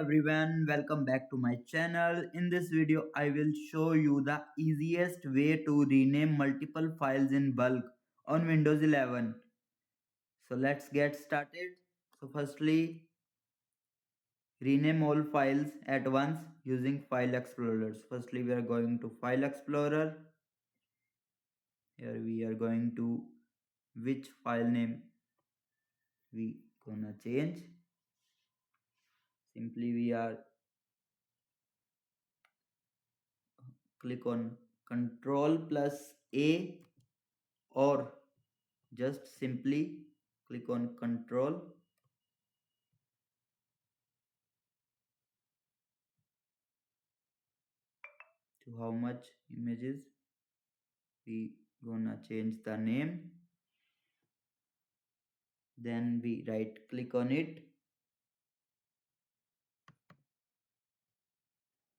everyone, welcome back to my channel. In this video, I will show you the easiest way to rename multiple files in bulk on Windows 11. So let's get started. So firstly, rename all files at once using File Explorers. Firstly, we are going to File Explorer. Here we are going to which file name we gonna change. Simply we are click on Control plus A or just simply click on control to how much images we gonna change the name, then we right click on it.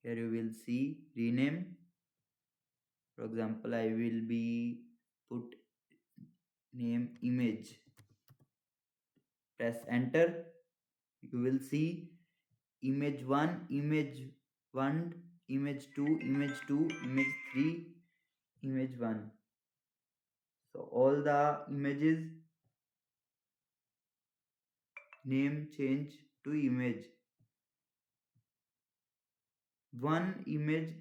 Here you will see rename. For example, I will be put name image, press enter. You will see image 1, image 1, image 2, image 2, image 3, image 1. So all the images name change to image 1, image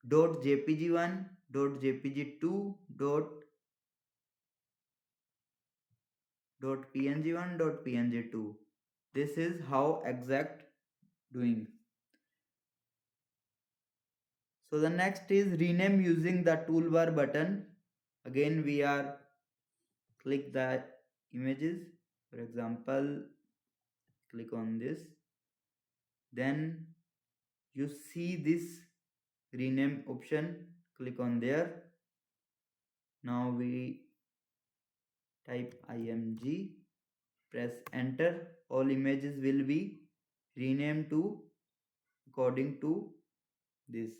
dot jpg 1, dot jpg 2, dot png 1, dot png 2. This is how exact doing. So the next is rename using the toolbar button. Again we are click the images. For example, click on this. Then you see this rename option. Click on there. Now we type img, press enter. All images will be renamed to according to this.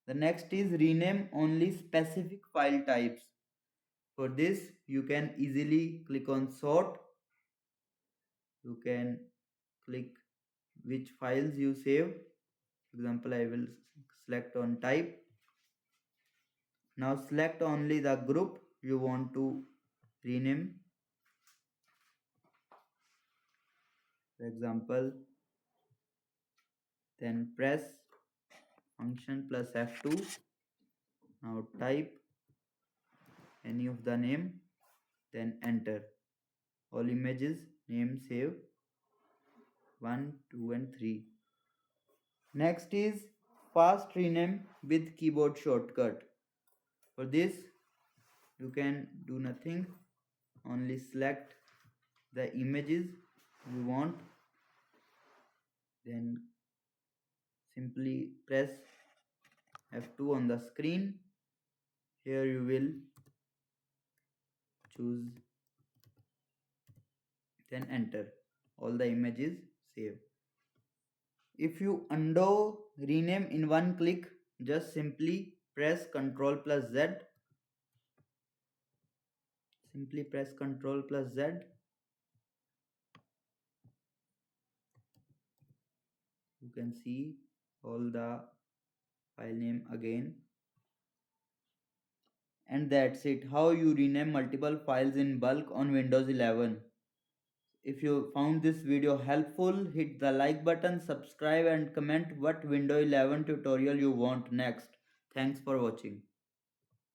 The next is rename only specific file types. For this you can easily click on sort. You can click which files you save. For example, I will select on type. Now select only the group you want to rename. For example, then press function plus F2. Now type any of the name, then enter. All images name save 1, 2 and 3. Next is fast rename with keyboard shortcut. For this you can do nothing, only select the images you want, then simply press F2 on the screen. Here you will choose, then enter. All the images save. If you undo rename in one click, just simply press Ctrl plus Z. Simply press Ctrl plus Z. You can see all the file name again. And that's it, how you rename multiple files in bulk on Windows 11. If you found this video helpful, hit the like button, subscribe and comment what Windows 11 tutorial you want next. Thanks for watching.